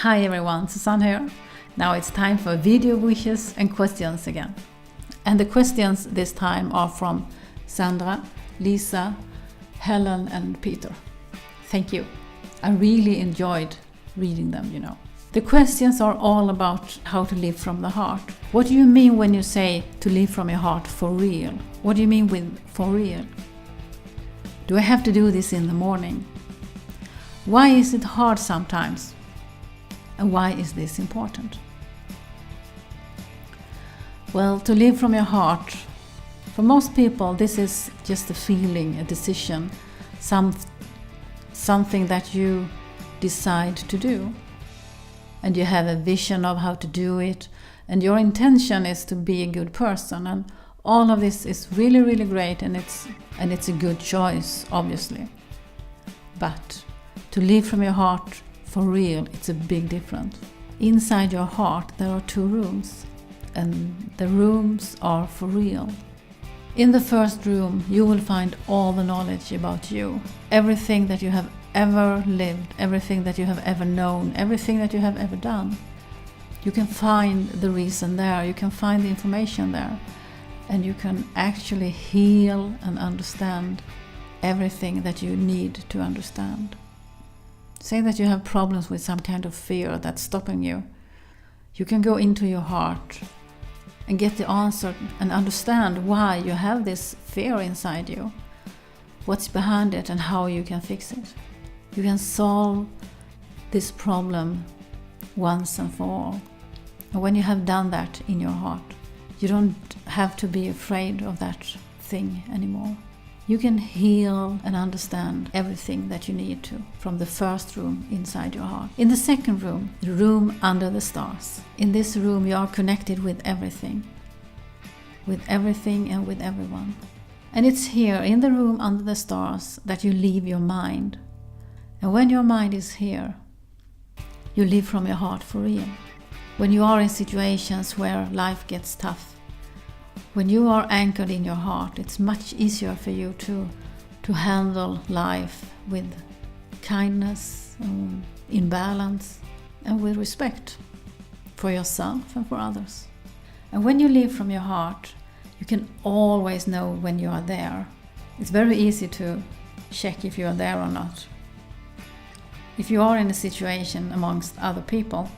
Hi everyone, Susanne here. Now it's time for video wishes and questions again. And the questions this time are from Sandra, Lisa, Helen and Peter. Thank you. I really enjoyed reading them, The questions are all about how to live from the heart. What do you mean when you say to live from your heart for real? What do you mean with for real? Do I have to do this in the morning? Why is it hard sometimes? And why is this important? Well, to live from your heart, for most people this is just a feeling, a decision, something that you decide to do. And you have a vision of how to do it, and your intention is to be a good person, and all of this is really, really great, and it's a good choice, obviously. But to live from your heart for real, it's a big difference. Inside your heart there are 2 rooms, and the rooms are for real. In the first room you will find all the knowledge about you, everything that you have ever lived, everything that you have ever known, everything that you have ever done. You can find the reason there, you can find the information there, and you can actually heal and understand everything that you need to understand. Say that you have problems with some kind of fear that's stopping you. You can go into your heart and get the answer and understand why you have this fear inside you, what's behind it and how you can fix it. You can solve this problem once and for all. And when you have done that in your heart, you don't have to be afraid of that thing anymore. You can heal and understand everything that you need to from the first room inside your heart. In the second room, the room under the stars. In this room you are connected with everything and with everyone. And it's here in the room under the stars that you leave your mind. And when your mind is here, you live from your heart for real. When you are in situations where life gets tough, when you are anchored in your heart, it's much easier for you to handle life with kindness, in balance, and with respect for yourself and for others. And when you live from your heart, you can always know when you are there. It's very easy to check if you are there or not. If you are in a situation amongst other people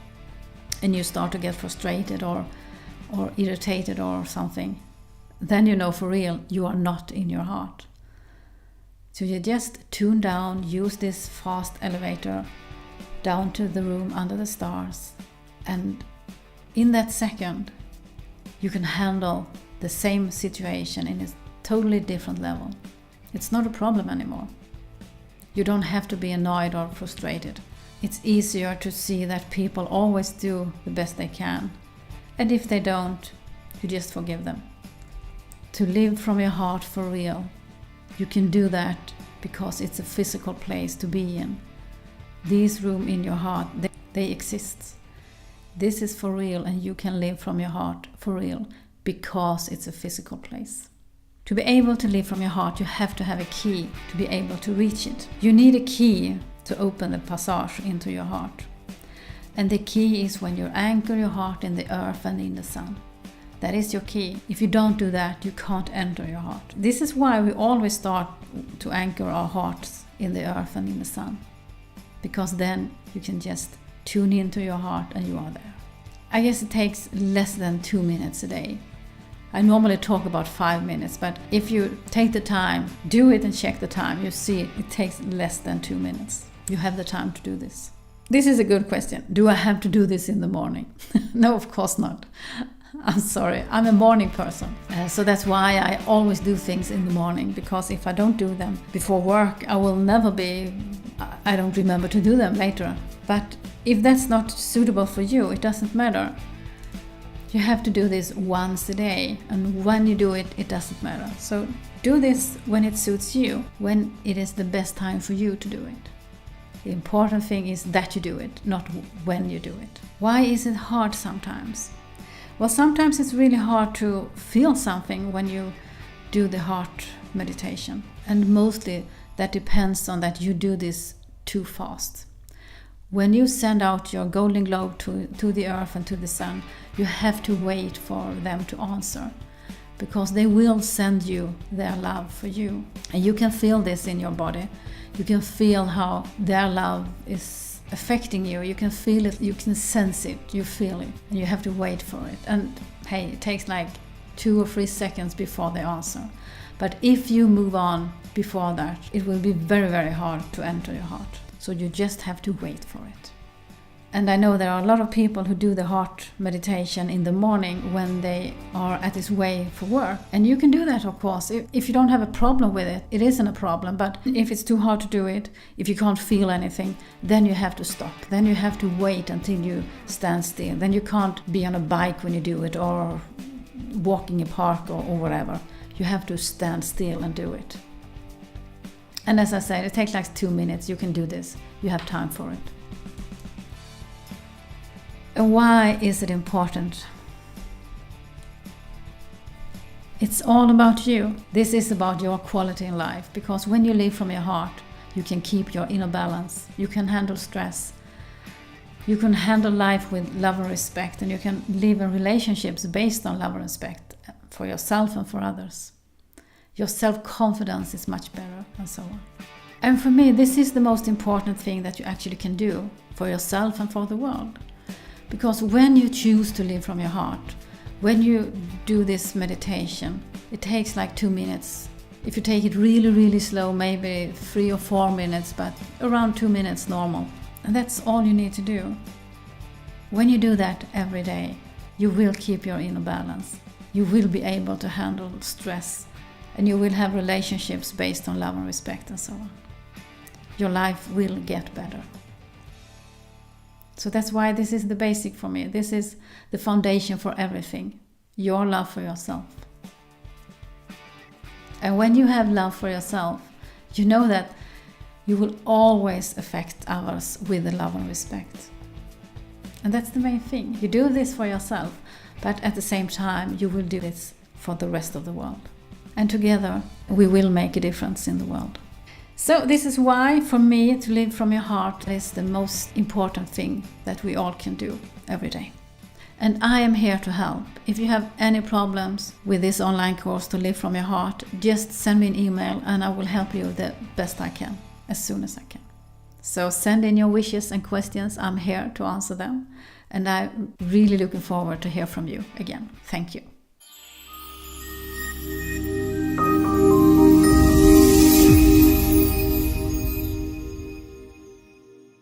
and you start to get frustrated or irritated or something, then you know for real you are not in your heart. So you just tune down, use this fast elevator down to the room under the stars, and in that second you can handle the same situation in a totally different level. It's not a problem anymore. You don't have to be annoyed or frustrated. It's easier to see that people always do the best they can. And if they don't, you just forgive them. To live from your heart for real, you can do that because it's a physical place to be in. These rooms in your heart, they exist. This is for real, and you can live from your heart for real because it's a physical place. To be able to live from your heart, you have to have a key to be able to reach it. You need a key to open the passage into your heart. And the key is when you anchor your heart in the earth and in the sun. That is your key. If you don't do that, you can't enter your heart. This is why we always start to anchor our hearts in the earth and in the sun. Because then you can just tune into your heart and you are there. I guess it takes less than 2 minutes a day. I normally talk about 5 minutes, but if you take the time, do it and check the time, you see it takes less than 2 minutes. You have the time to do this. This is a good question. Do I have to do this in the morning? No, of course not. I'm sorry, I'm a morning person. So that's why I always do things in the morning, because if I don't do them before work, I don't remember to do them later. But if that's not suitable for you, it doesn't matter. You have to do this once a day, and when you do it, it doesn't matter. So do this when it suits you, when it is the best time for you to do it. The important thing is that you do it, not when you do it. Why is it hard sometimes? Well, sometimes it's really hard to feel something when you do the heart meditation. And mostly that depends on that you do this too fast. When you send out your golden globe to the earth and to the sun, you have to wait for them to answer, because they will send you their love for you. And you can feel this in your body. You can feel how their love is affecting you. You can feel it, you can sense it, you feel it, and you have to wait for it. And hey, it takes like 2 or 3 seconds before they answer. But if you move on before that, it will be very, very hard to enter your heart. So you just have to wait for it. And I know there are a lot of people who do the heart meditation in the morning when they are at his way for work. And you can do that, of course. If you don't have a problem with it, it isn't a problem. But if it's too hard to do it, if you can't feel anything, then you have to stop. Then you have to wait until you stand still. Then you can't be on a bike when you do it, or walking in a park or whatever. You have to stand still and do it. And as I said, it takes like 2 minutes. You can do this. You have time for it. And why is it important? It's all about you. This is about your quality in life, because when you live from your heart, you can keep your inner balance. You can handle stress. You can handle life with love and respect, and you can live in relationships based on love and respect for yourself and for others. Your self-confidence is much better, and so on. And for me, this is the most important thing that you actually can do for yourself and for the world. Because when you choose to live from your heart, when you do this meditation, it takes like 2 minutes. If you take it really, really slow, maybe 3 or 4 minutes, but around 2 minutes normal. And that's all you need to do. When you do that every day, you will keep your inner balance. You will be able to handle stress, and you will have relationships based on love and respect and so on. Your life will get better. So that's why this is the basic for me. This is the foundation for everything. Your love for yourself. And when you have love for yourself, you know that you will always affect others with the love and respect. And that's the main thing. You do this for yourself, but at the same time, you will do this for the rest of the world. And together, we will make a difference in the world. So this is why, for me, to live from your heart is the most important thing that we all can do every day. And I am here to help. If you have any problems with this online course to live from your heart, just send me an email and I will help you the best I can, as soon as I can. So send in your wishes and questions. I'm here to answer them. And I'm really looking forward to hear from you again. Thank you.